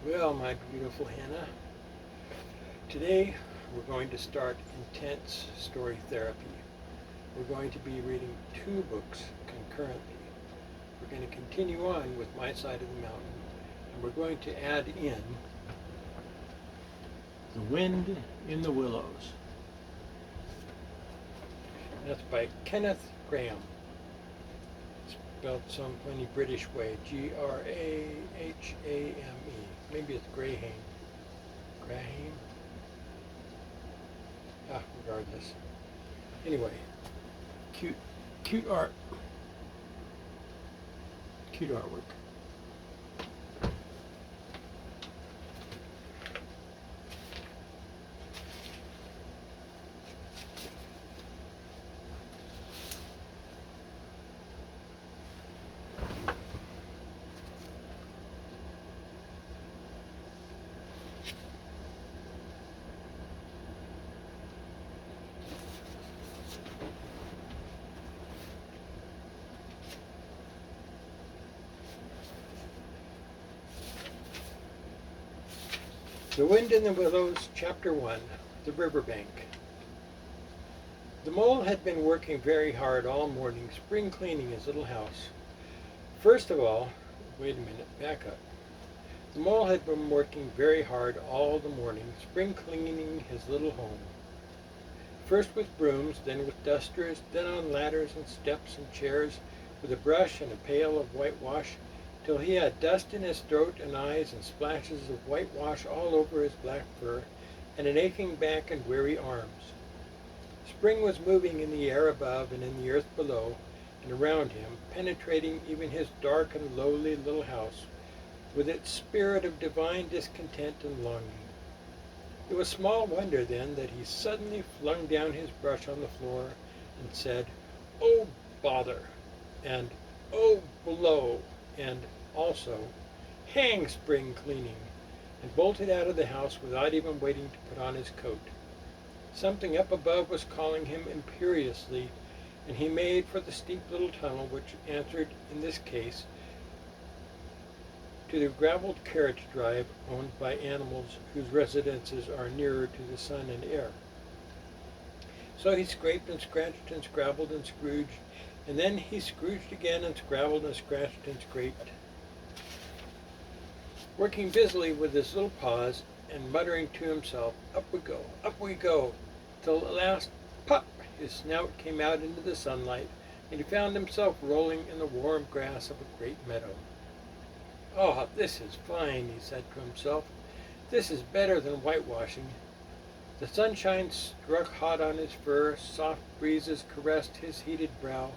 Well, my beautiful Hannah, today we're going to start intense story therapy. We're going to be reading two books concurrently. We're going to continue on with My Side of the Mountain, and we're going to add in The Wind in the Willows. That's by Kenneth Grahame, spelled some funny British way, Grahame. Maybe it's Grahame. Grahame? Regardless. Anyway, cute art. Cute artwork. The Wind in the Willows, Chapter 1, The Riverbank. The mole had been working very hard all morning, spring cleaning his little house. First of all, wait a minute, back up. The mole had been working very hard all the morning, spring cleaning his little home. First with brooms, then with dusters, then on ladders and steps and chairs, with a brush and a pail of whitewash, till he had dust in his throat and eyes and splashes of whitewash all over his black fur, and an aching back and weary arms. Spring was moving in the air above and in the earth below and around him, penetrating even his dark and lowly little house with its spirit of divine discontent and longing. It was small wonder then that he suddenly flung down his brush on the floor and said, "Oh, bother," and "Oh, blow," and also, "Hang spring cleaning," and bolted out of the house without even waiting to put on his coat. Something up above was calling him imperiously, and he made for the steep little tunnel which answered, in this case, to the gravelled carriage drive owned by animals whose residences are nearer to the sun and air. So he scraped and scratched and scrabbled and scrooged, and then he scrooged again and scrabbled and scratched and scraped, working busily with his little paws and muttering to himself, up we go, till at last, pop, his snout came out into the sunlight, and he found himself rolling in the warm grass of a great meadow. "Oh, this is fine," he said to himself. "This is better than whitewashing." The sunshine struck hot on his fur, soft breezes caressed his heated brow,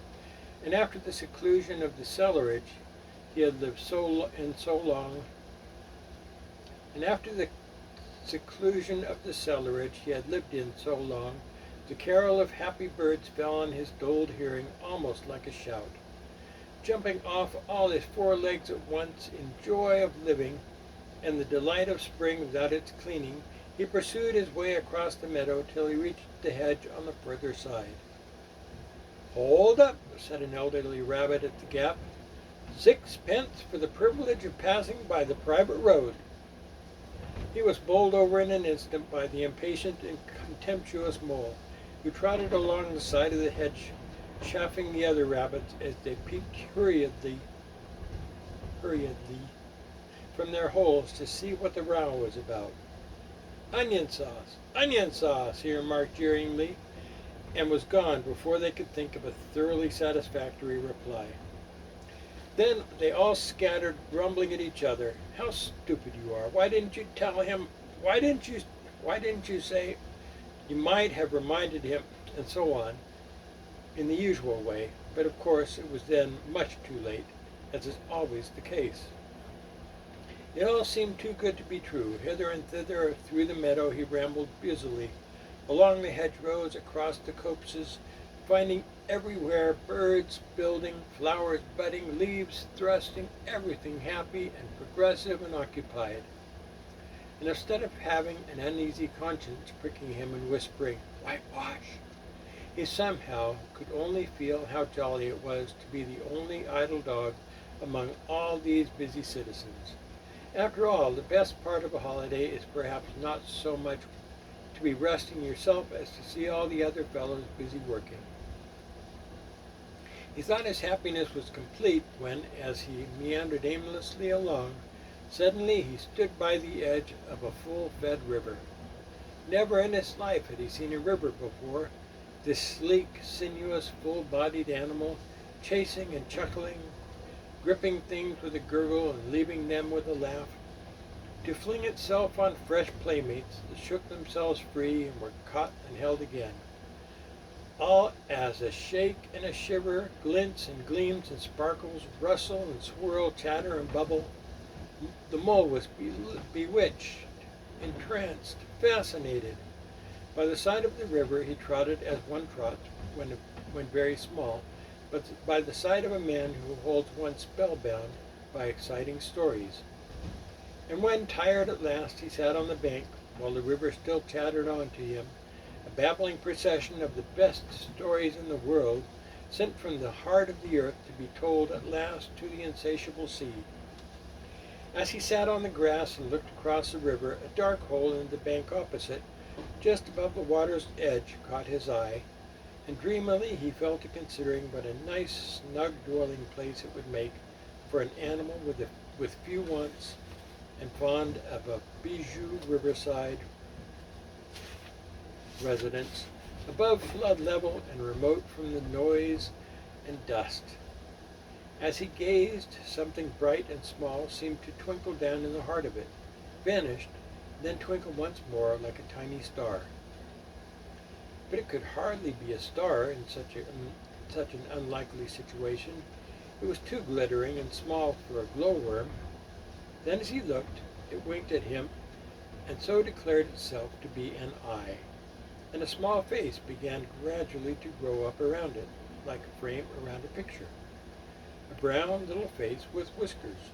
and after the seclusion of the cellarage he had lived so long, the carol of happy birds fell on his dulled hearing almost like a shout. Jumping off all his four legs at once in joy of living and the delight of spring without its cleaning, he pursued his way across the meadow till he reached the hedge on the further side. "Hold up," said an elderly rabbit at the gap. "Sixpence for the privilege of passing by the private road." He was bowled over in an instant by the impatient and contemptuous mole, who trotted along the side of the hedge, chaffing the other rabbits as they peeped hurriedly from their holes to see what the row was about. Onion sauce," he remarked jeeringly, and was gone before they could think of a thoroughly satisfactory reply. Then they all scattered, grumbling at each other. "How stupid you are! Why didn't you tell him? Why didn't you say? You might have reminded him," and so on, in the usual way, but of course it was then much too late, as is always the case. It all seemed too good to be true. Hither and thither through the meadow he rambled busily, along the hedgerows, across the copses, finding everywhere birds building, flowers budding, leaves thrusting, everything happy and progressive and occupied. And instead of having an uneasy conscience pricking him and whispering, "Whitewash," he somehow could only feel how jolly it was to be the only idle dog among all these busy citizens, After all, the best part of a holiday is perhaps not so much to be resting yourself as to see all the other fellows busy working. He thought his happiness was complete when, as he meandered aimlessly along, suddenly he stood by the edge of a full-fed river. Never in his life had he seen a river before, this sleek, sinuous, full-bodied animal, chasing and chuckling, gripping things with a gurgle and leaving them with a laugh, to fling itself on fresh playmates that shook themselves free and were caught and held again. All as a shake and a shiver, glints and gleams and sparkles, rustle and swirl, chatter and bubble. The mole was bewitched, entranced, fascinated. By the side of the river he trotted as one trots when very small, but by the side of a man who holds one spellbound by exciting stories. And when, tired at last, he sat on the bank, while the river still chattered on to him, a babbling procession of the best stories in the world, sent from the heart of the earth to be told at last to the insatiable sea. As he sat on the grass and looked across the river, a dark hole in the bank opposite, just above the water's edge, caught his eye, and dreamily he fell to considering what a nice, snug dwelling place it would make for an animal with few wants and fond of a bijou riverside residence, above flood level and remote from the noise and dust. As he gazed, something bright and small seemed to twinkle down in the heart of it, vanished, then twinkled once more like a tiny star. But it could hardly be a star in such an unlikely situation. It was too glittering and small for a glowworm. Then as he looked, it winked at him, and so declared itself to be an eye, and a small face began gradually to grow up around it, like a frame around a picture. A brown little face with whiskers,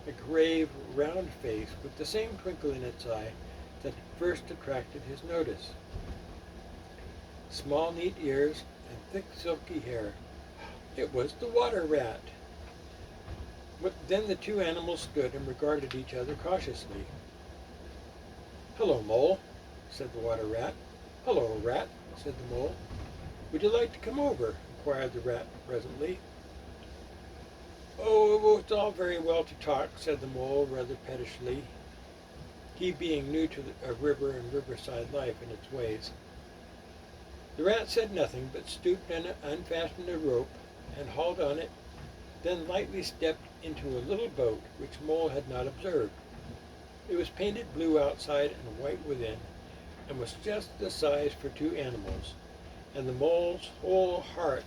a grave, round face with the same twinkle in its eye that had first attracted his notice. Small, neat ears and thick, silky hair. It was the water rat. Then the two animals stood and regarded each other cautiously. "Hello, Mole," said the water rat. "Hello, Rat," said the Mole. "Would you like to come over?" inquired the rat presently. "Oh, it's all very well to talk," said the Mole rather pettishly, he being new to a river and riverside life and its ways. The rat said nothing, but stooped and unfastened a rope and hauled on it, then lightly stepped into a little boat which Mole had not observed. It was painted blue outside and white within, and was just the size for two animals, and the Mole's whole heart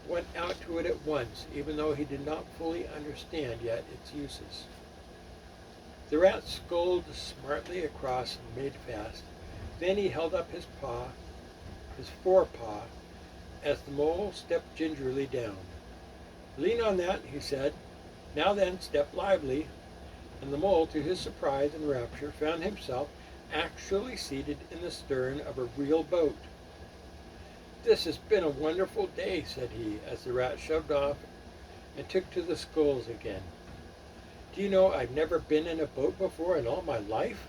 went out to it at once, even though he did not fully understand yet its uses. The rat sculled smartly across and made fast. Then he held up his forepaw, as the Mole stepped gingerly down. "Lean on that," he said. "Now then, step lively." And the Mole, to his surprise and rapture, found himself actually seated in the stern of a real boat. "This has been a wonderful day," said he, as the rat shoved off and took to the sculls again. "Do you know I've never been in a boat before in all my life?"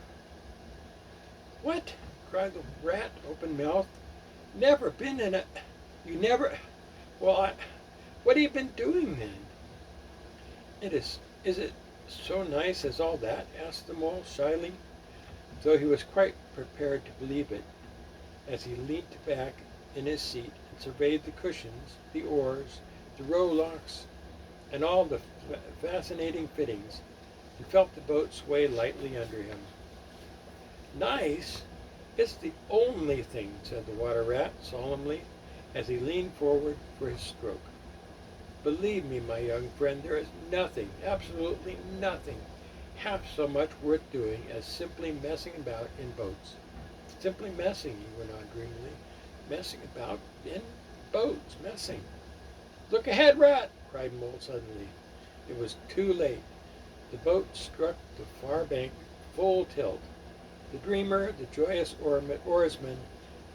"What?" cried the rat, open-mouthed. "Never been in a... You never... Well, what have you been doing then?" Is it so nice as all that?" asked the Mole shyly, though he was quite prepared to believe it, as he leant back in his seat and surveyed the cushions, the oars, the rowlocks, and all the fascinating fittings, and felt the boat sway lightly under him. "Nice? It's the only thing," said the water rat solemnly, as he leaned forward for his stroke. "Believe me, my young friend, there is nothing, absolutely nothing, half so much worth doing as simply messing about in boats. Simply messing," he went on dreamily. "Messing about in boats, messing." "Look ahead, Rat!" cried Mole suddenly. It was too late. The boat struck the far bank full tilt. The dreamer, the joyous oarsman,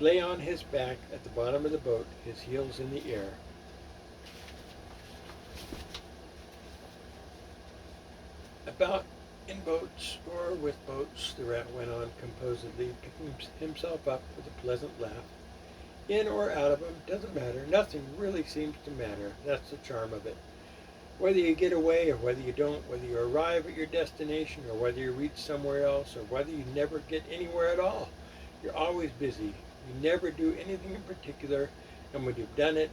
lay on his back at the bottom of the boat, his heels in the air. About In boats or with boats, the rat went on composedly, picking himself up with a pleasant laugh. In or out of 'em, doesn't matter. Nothing really seems to matter. That's the charm of it. Whether you get away or whether you don't, whether you arrive at your destination or whether you reach somewhere else or whether you never get anywhere at all, you're always busy. You never do anything in particular, and when you've done it,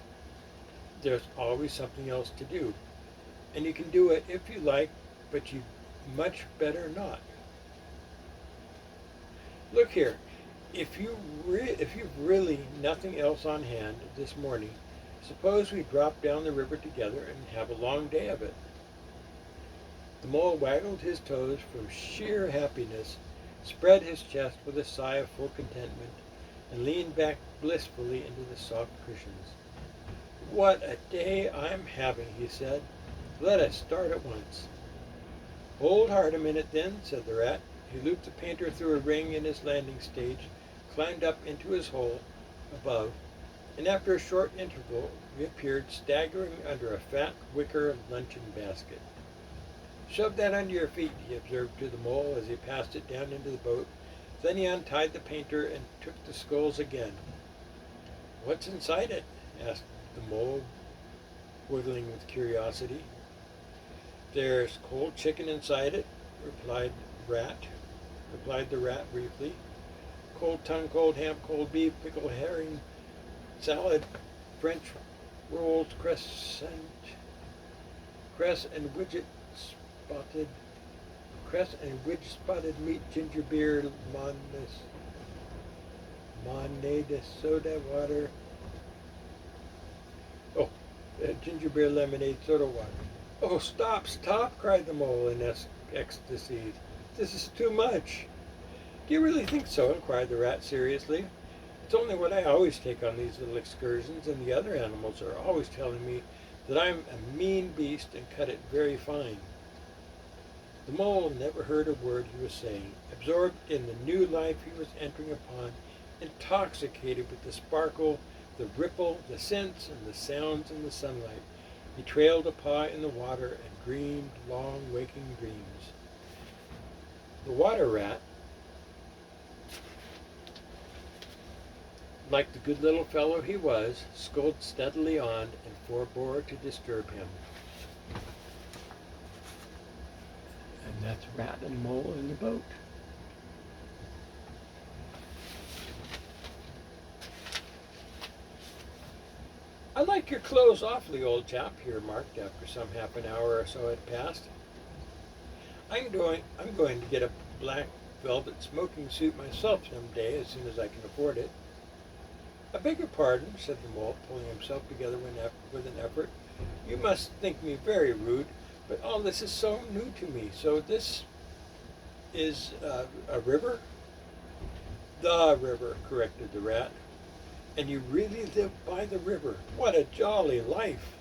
there's always something else to do. And you can do it if you like, but you much better not. Look here, if you've really nothing else on hand this morning, suppose we drop down the river together and have a long day of it. The mole waggled his toes from sheer happiness, spread his chest with a sigh of full contentment, and leaned back blissfully into the soft cushions. What a day I'm having, he said. Let us start at once. Hold hard a minute then, said the rat. He looped the painter through a ring in his landing stage, climbed up into his hole above, and after a short interval reappeared staggering under a fat wicker luncheon basket. Shove that under your feet, he observed to the mole as he passed it down into the boat. Then he untied the painter and took the sculls again. What's inside it? Asked the mole, wiggling with curiosity. There's cold chicken inside it, replied the rat briefly. Cold tongue, cold ham, cold beef, pickled herring, salad, French rolls, cress and widget spotted meat, ginger beer, monade, soda water. Ginger beer, lemonade, soda water. Oh, stop, stop, cried the mole in ecstasy. This is too much. Do you really think so? Inquired the rat seriously. It's only what I always take on these little excursions, and the other animals are always telling me that I'm a mean beast and cut it very fine. The mole never heard a word he was saying, absorbed in the new life he was entering upon, intoxicated with the sparkle, the ripple, the scents, and the sounds in the sunlight. He trailed a paw in the water and dreamed long waking dreams. The water rat, like the good little fellow he was, sculled steadily on and forbore to disturb him. And that's rat and mole in the boat. I like your clothes awfully, old chap, he remarked after some half an hour or so had passed. I'm going to get a black velvet smoking suit myself some day as soon as I can afford it. I beg your pardon, said the mole, pulling himself together with an effort. You must think me very rude, but all this is so new to me. So this is a river? The river, corrected the rat. And you really live by the river. What a jolly life.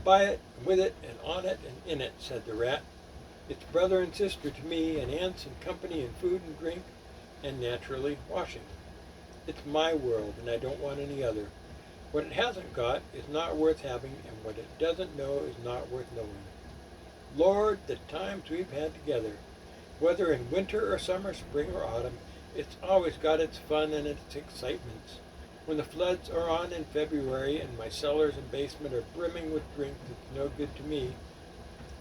By it, with it, and on it, and in it, said the rat. It's brother and sister to me, and aunts and company, and food and drink, and naturally, washing. It's my world, and I don't want any other. What it hasn't got is not worth having, and what it doesn't know is not worth knowing. Lord, the times we've had together. Whether in winter or summer, spring or autumn, it's always got its fun and its excitements. When the floods are on in February and my cellars and basement are brimming with drink that's no good to me,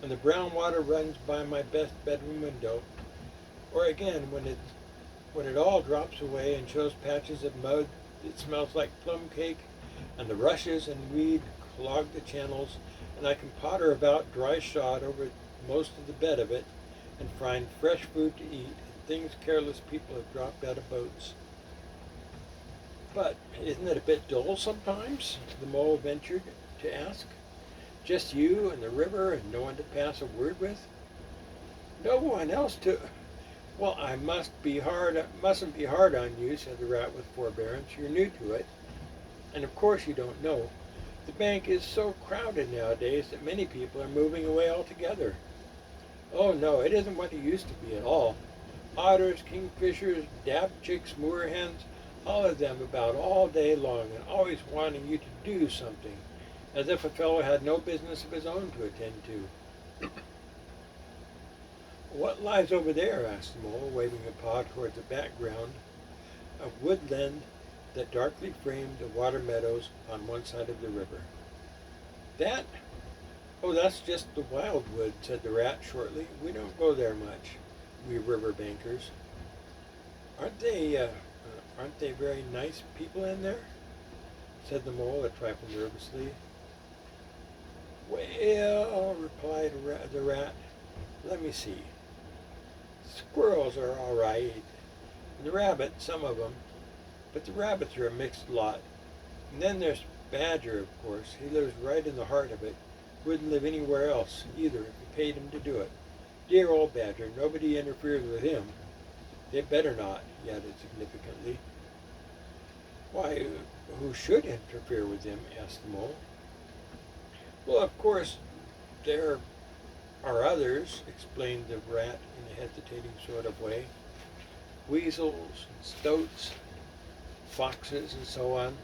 and the brown water runs by my best bedroom window, or again when it all drops away and shows patches of mud that smells like plum cake, and the rushes and weed clog the channels, and I can potter about dry shod over most of the bed of it, and find fresh food to eat, and things careless people have dropped out of boats. But isn't it a bit dull sometimes? The mole ventured to ask. Just you and the river and no one to pass a word with? No one else to... Well, I mustn't be hard on you, said the rat with forbearance. You're new to it. And of course you don't know. The bank is so crowded nowadays that many people are moving away altogether. Oh no, it isn't what it used to be at all. Otters, kingfishers, dabchicks, moorhens, all of them about all day long and always wanting you to do something, as if a fellow had no business of his own to attend to. What lies over there? Asked the mole, waving a paw towards the background of woodland that darkly framed the water meadows on one side of the river. That? Oh, that's just the wildwood, said the rat shortly. We don't go there much, we river bankers. Aren't they, uh, aren't they very nice people in there? Said the mole a trifle nervously. Well, replied the rat, let me see. Squirrels are all right, and the rabbits, some of them, but the rabbits are a mixed lot. And then there's Badger, of course. He lives right in the heart of it. Wouldn't live anywhere else, either, if you paid him to do it. Dear old Badger, nobody interferes with him. They better not, he added significantly. Why, who should interfere with him? Asked the mole. Well, of course, there are others, explained the rat in a hesitating sort of way. Weasels, and stoats, foxes, and so on.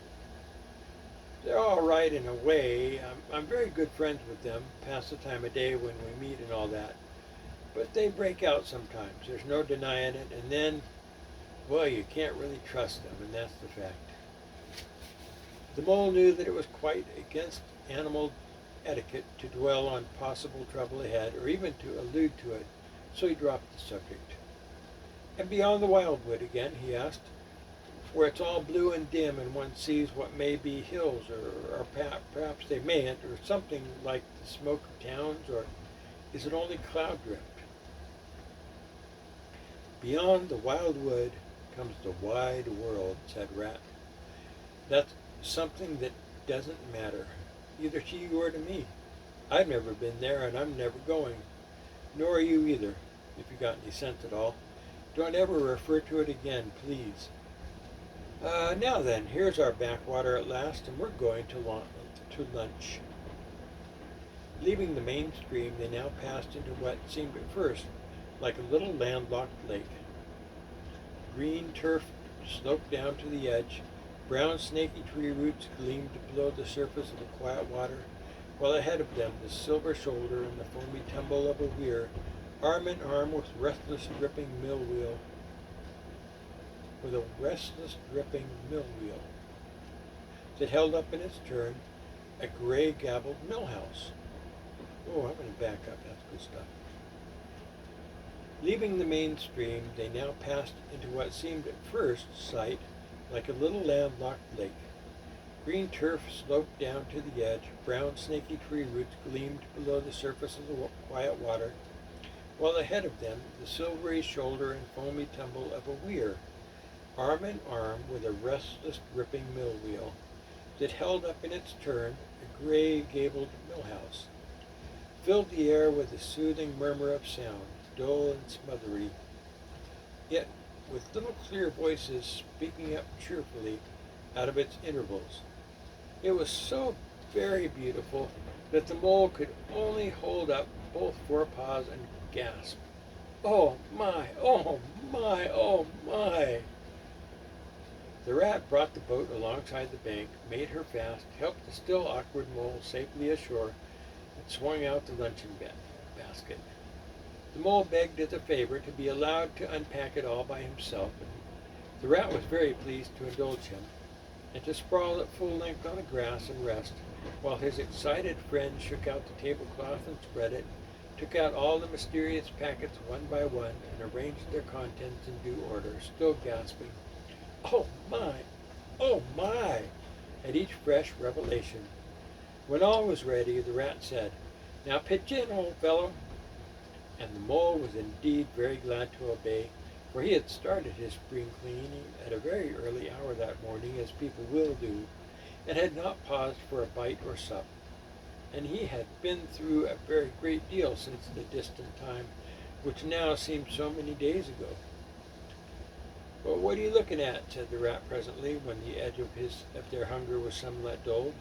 They're all right in a way. I'm very good friends with them, past the time of day when we meet and all that. But they break out sometimes. There's no denying it. And then, well, you can't really trust them, and that's the fact. The mole knew that it was quite against animal etiquette to dwell on possible trouble ahead, or even to allude to it, so he dropped the subject. And beyond the wildwood again, he asked, where it's all blue and dim and one sees what may be hills, or perhaps they mayn't, or something like the smoke of towns, or is it only cloud drift? Beyond the wildwood comes the wide world, said Rat. That's something that doesn't matter, either to you or to me. I've never been there, and I'm never going. Nor are you either, if you got any sense at all. Don't ever refer to it again, please. Now then, here's our backwater at last, and we're going to lunch. Leaving the main stream, they now passed into what seemed at first like a little landlocked lake. Green turf sloped down to the edge. Brown snaky tree roots gleamed below the surface of the quiet water, while ahead of them the silver shoulder and the foamy tumble of a weir, arm in arm with a restless dripping mill wheel, that held up in its turn a gray gabbled mill house. Oh, I'm going to back up. That's good stuff. Leaving the main stream, they now passed into what seemed at first sight like a little landlocked lake. Green turf sloped down to the edge. Brown snaky tree roots gleamed below the surface of the quiet water, while ahead of them the silvery shoulder and foamy tumble of a weir, arm in arm with a restless dripping mill wheel, that held up in its turn a gray gabled mill house, filled the air with a soothing murmur of sound, dull and smothery, yet with little clear voices speaking up cheerfully out of its intervals. It was so very beautiful that the mole could only hold up both forepaws and gasp. Oh my, oh my, oh my! The rat brought the boat alongside the bank, made her fast, helped the still awkward mole safely ashore, and swung out the luncheon basket. The mole begged as a favor to be allowed to unpack it all by himself, and the rat was very pleased to indulge him, and to sprawl at full length on the grass and rest, while his excited friend shook out the tablecloth and spread it, took out all the mysterious packets one by one, and arranged their contents in due order, still gasping, "Oh my! Oh my!" at each fresh revelation. When all was ready, the rat said, "Now pitch in, old fellow." And the mole was indeed very glad to obey, for he had started his spring cleaning at a very early hour that morning, as people will do, and had not paused for a bite or sup. And he had been through a very great deal since the distant time, which now seemed so many days ago. "Well, what are you looking at?" said the rat presently, when the edge of their hunger was somewhat dulled,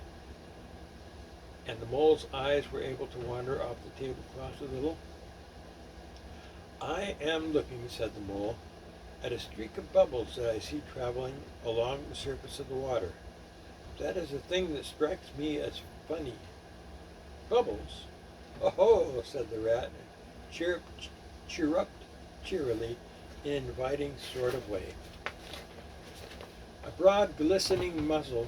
and the mole's eyes were able to wander off the tablecloth a little. "I am looking," said the mole, "at a streak of bubbles that I see traveling along the surface of the water. That is the thing that strikes me as funny." "Bubbles? Oh ho!" said the rat, chirruped cheerily in an inviting sort of way. A broad, glistening muzzle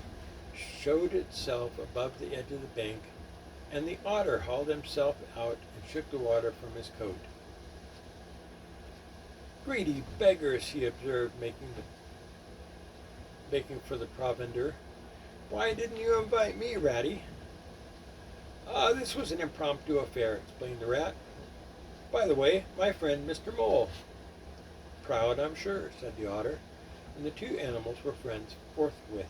showed itself above the edge of the bank, and the otter hauled himself out and shook the water from his coat. "Greedy beggars," he observed, making for the provender. "Why didn't you invite me, Ratty?" This was an impromptu affair," explained the rat. "By the way, my friend Mr. Mole." "Proud, I'm sure," said the otter, and the two animals were friends forthwith.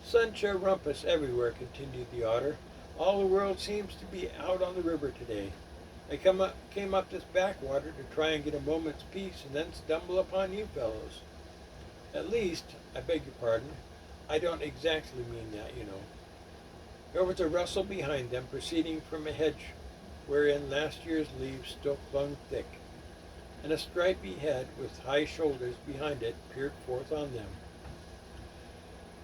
"Sunshine rumpus everywhere," continued the otter. "All the world seems to be out on the river today. I came up this backwater to try and get a moment's peace and then stumble upon you fellows. At least, I beg your pardon, I don't exactly mean that, you know." There was a rustle behind them, proceeding from a hedge wherein last year's leaves still clung thick, and a stripy head with high shoulders behind it peered forth on them.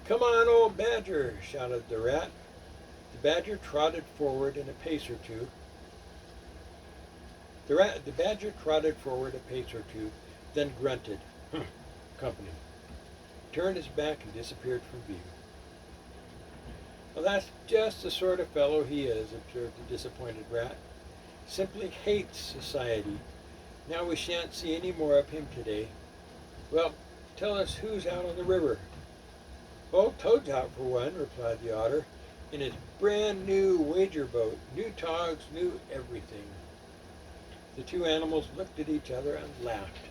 "Come on, old badger!" shouted the rat. The badger trotted forward a pace or two. Then grunted, company, turned his back and disappeared from view. "Well, that's just the sort of fellow he is," observed the disappointed rat. "Simply hates society. Now we shan't see any more of him today. Well, tell us who's out on the river." "Oh, Toad's out for one," replied the otter, "in his brand new wager boat. New togs, new everything." The two animals looked at each other and laughed.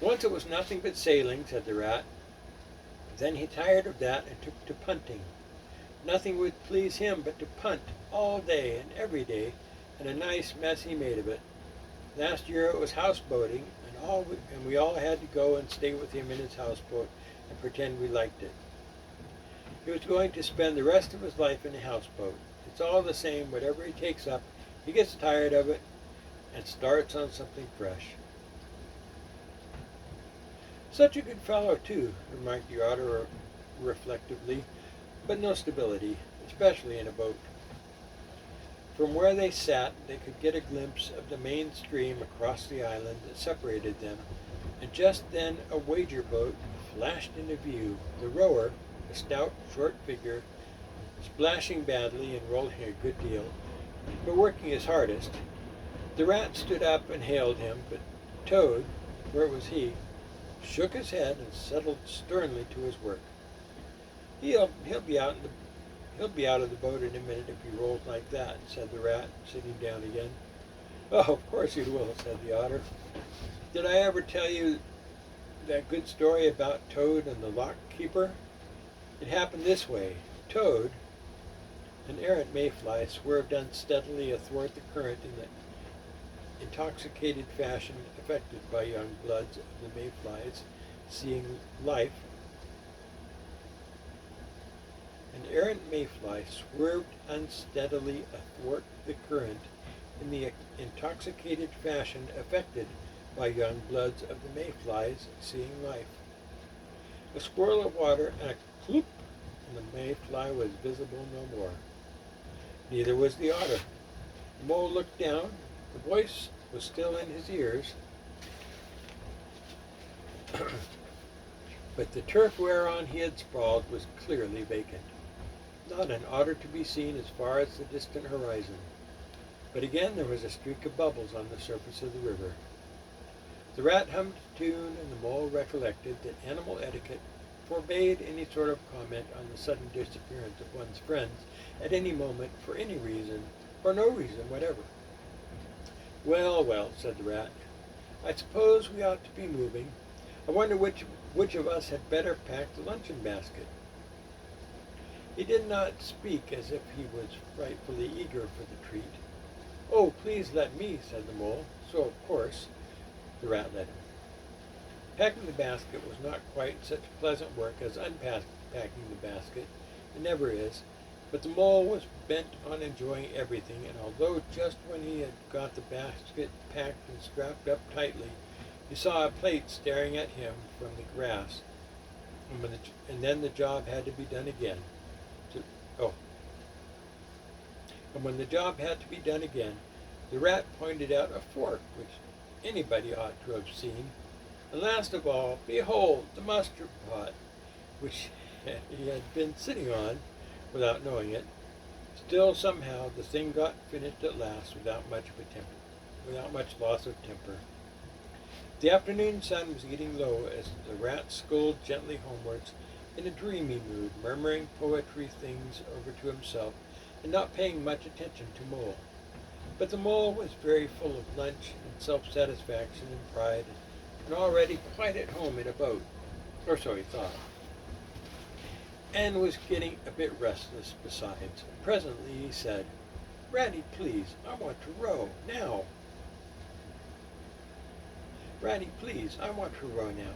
"Once it was nothing but sailing," said the rat. "Then he tired of that and took to punting. Nothing would please him but to punt all day and every day, and a nice mess he made of it. Last year it was houseboating, and we all had to go and stay with him in his houseboat and pretend we liked it. He was going to spend the rest of his life in a houseboat. It's all the same, whatever he takes up, he gets tired of it and starts on something fresh." "Such a good fellow, too," remarked the otter reflectively, "but no stability, especially in a boat." From where they sat, they could get a glimpse of the main stream across the island that separated them, and just then a wager boat flashed into view. The rower, a stout, short figure, splashing badly and rolling a good deal, but working his hardest. The rat stood up and hailed him, but Toad, for it was he, shook his head and settled sternly to his work. He'll be out of the boat in a minute if he rolls like that," said the rat, sitting down again. "Oh, of course he will," said the otter. "Did I ever tell you that good story about Toad and the lock keeper? It happened this way. Toad, an errant mayfly, swerved unsteadily athwart the current in the intoxicated fashion affected by young bloods of the mayflies seeing life. An errant mayfly swerved unsteadily athwart the current in the intoxicated fashion affected by young bloods of the mayflies seeing life. A swirl of water and a cloop, and the mayfly was visible no more. Neither was the otter. The mole looked down. The voice was still in his ears, but the turf whereon he had sprawled was clearly vacant. Not an otter to be seen as far as the distant horizon. But again there was a streak of bubbles on the surface of the river. The rat hummed a tune, and the mole recollected that animal etiquette forbade any sort of comment on the sudden disappearance of one's friends at any moment for any reason or no reason whatever. "Well, well," said the rat, "I suppose we ought to be moving. I wonder which of us had better pack the luncheon basket." He did not speak as if he was frightfully eager for the treat. "Oh, please let me," said the mole. So, of course, the rat let him. Packing the basket was not quite such pleasant work as unpacking the basket. It never is. But the mole was bent on enjoying everything, and although just when he had got the basket packed and strapped up tightly, he saw a plate staring at him from the grass, and then the job had to be done again. And when the job had to be done again, The rat pointed out a fork, which anybody ought to have seen. And last of all, behold, the mustard pot, which he had been sitting on without knowing it. Still, somehow, the thing got finished at last without much loss of temper. The afternoon sun was getting low as the rat sculled gently homewards in a dreamy mood, murmuring poetry things over to himself and not paying much attention to Mole. But the Mole was very full of lunch and self-satisfaction and pride, and already quite at home in a boat, or so he thought, and was getting a bit restless besides. Presently he said, "Ratty, please, I want to row now. Ratty, please, I want to row now."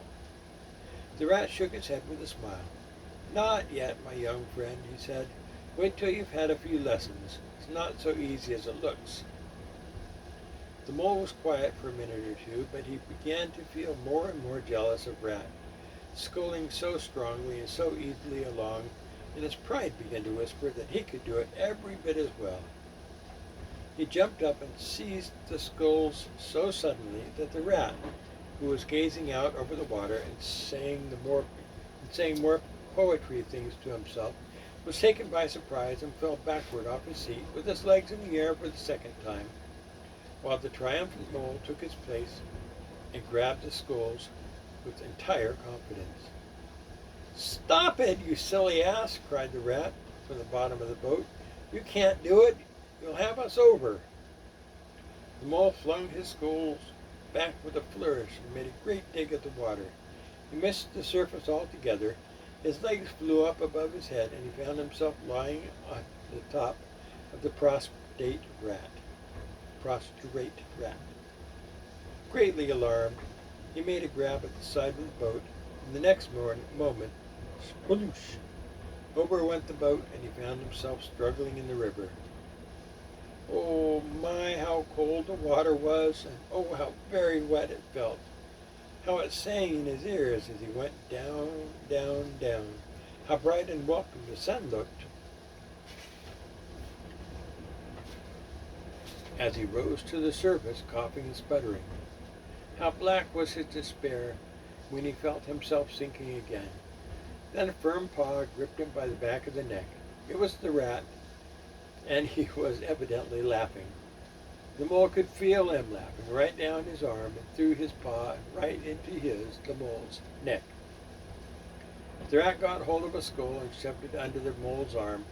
The rat shook his head with a smile. "Not yet, my young friend," he said. "Wait till you've had a few lessons. It's not so easy as it looks." The Mole was quiet for a minute or two, but he began to feel more and more jealous of Rat, sculling so strongly and so easily along, and his pride began to whisper that he could do it every bit as well. He jumped up and seized the sculls so suddenly that the rat, who was gazing out over the water and saying more poetry things to himself, was taken by surprise and fell backward off his seat with his legs in the air for the second time, while the triumphant Mole took his place and grabbed the sculls with entire confidence. "Stop it, you silly ass!" cried the rat from the bottom of the boat. "You can't do it. You'll have us over." The Mole flung his sculls back with a flourish and made a great dig at the water. He missed the surface altogether. His legs flew up above his head, and he found himself lying on the top of the prostrate rat. Greatly alarmed, he made a grab at the side of the boat, and the next moment, sploosh! Over went the boat, and he found himself struggling in the river. Oh my, how cold the water was, and oh, how very wet it felt. How it sang in his ears as he went down, down, down. How bright and welcome the sun looked as he rose to the surface, coughing and sputtering. How black was his despair when he felt himself sinking again. Then a firm paw gripped him by the back of the neck. It was the rat, and he was evidently laughing. The Mole could feel him laughing right down his arm and through his paw and right into the Mole's, neck. The rat got hold of a skull and shoved it under the Mole's arm.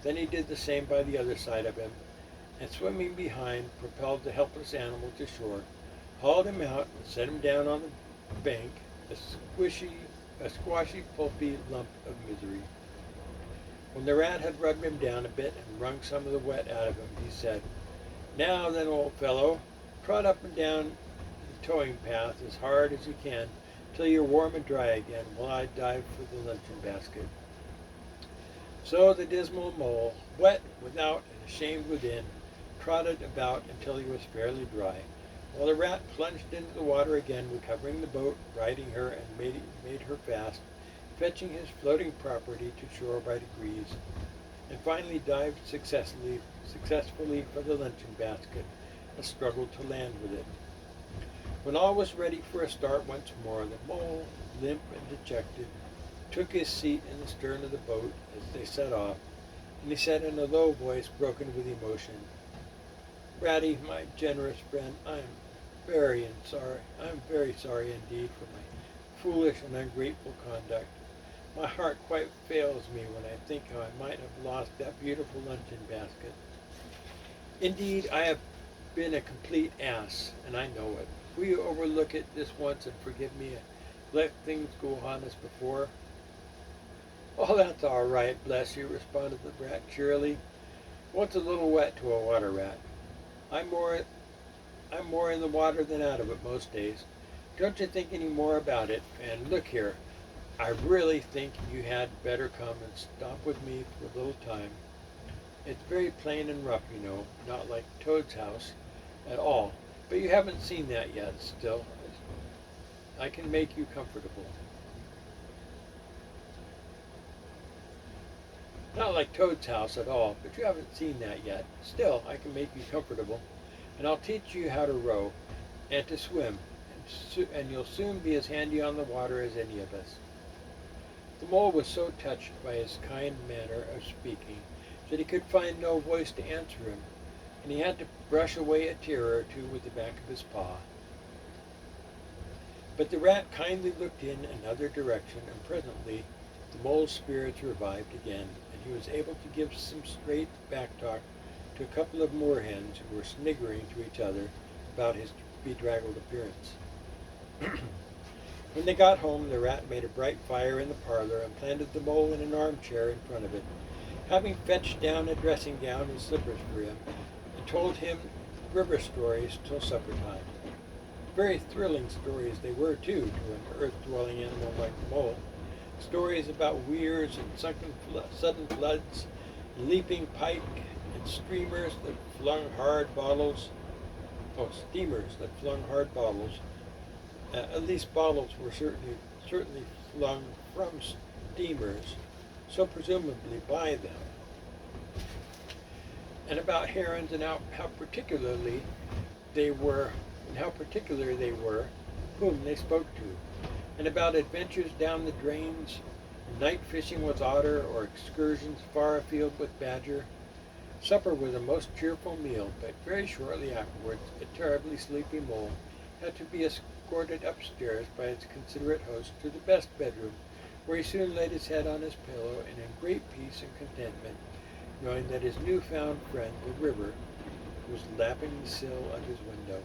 Then he did the same by the other side of him, and swimming behind, propelled the helpless animal to shore, hauled him out, and set him down on the bank, a squashy, pulpy lump of misery. When the rat had rubbed him down a bit and wrung some of the wet out of him, he said, "Now then, old fellow, trot up and down the towing path as hard as you can till you're warm and dry again, while I dive for the luncheon basket." So the dismal Mole, wet without and ashamed within, trotted about until he was fairly dry, while the rat plunged into the water again, recovering the boat, righting her, and made her fast, fetching his floating property to shore by degrees, and finally dived successfully for the luncheon basket, and struggled to land with it. When all was ready for a start once more, the Mole, limp and dejected, took his seat in the stern of the boat as they set off, and he said in a low voice broken with emotion, "Ratty, my generous friend, I'm very sorry indeed for my foolish and ungrateful conduct. My heart quite fails me when I think how I might have lost that beautiful luncheon basket. Indeed, I have been a complete ass, and I know it. Will you overlook it this once and forgive me and let things go on as before?" "Oh, that's all right, bless you," responded the rat cheerily. "What's a little wet to a water rat? I'm more in the water than out of it most days. Don't you think any more about it. And look here, I really think you had better come and stop with me for a little time. It's very plain and rough, you know, not like Toad's house at all, but you haven't seen that yet. Still, I can make you comfortable." "Not like Toad's house at all, but you haven't seen that yet. Still, I can make you comfortable. and I'll teach you how to row and to swim, and you'll soon be as handy on the water as any of us." The mole was so touched by his kind manner of speaking that he could find no voice to answer him, and he had to brush away a tear or two with the back of his paw. But the rat kindly looked in another direction, and presently the mole's spirits revived again, and he was able to give some straight back talk to a couple of moorhens who were sniggering to each other about his bedraggled appearance. When they got home, the rat made a bright fire in the parlor and planted the mole in an armchair in front of it, having fetched down a dressing gown and slippers for him, and told him river stories till supper time. Very thrilling stories they were, too, to an earth-dwelling animal like the mole. Stories about weirs and sudden floods, and leaping pike, and steamers that flung hard bottles. At least bottles were certainly flung from steamers, so presumably by them. And about herons and how particular they were, whom they spoke to, and about adventures down the drains, night fishing with otter, or excursions far afield with badger. Supper was a most cheerful meal, but very shortly afterwards a terribly sleepy mole had to be escorted upstairs by its considerate host to the best bedroom, where he soon laid his head on his pillow and in great peace and contentment, knowing that his new-found friend, the river, was lapping the sill of his window.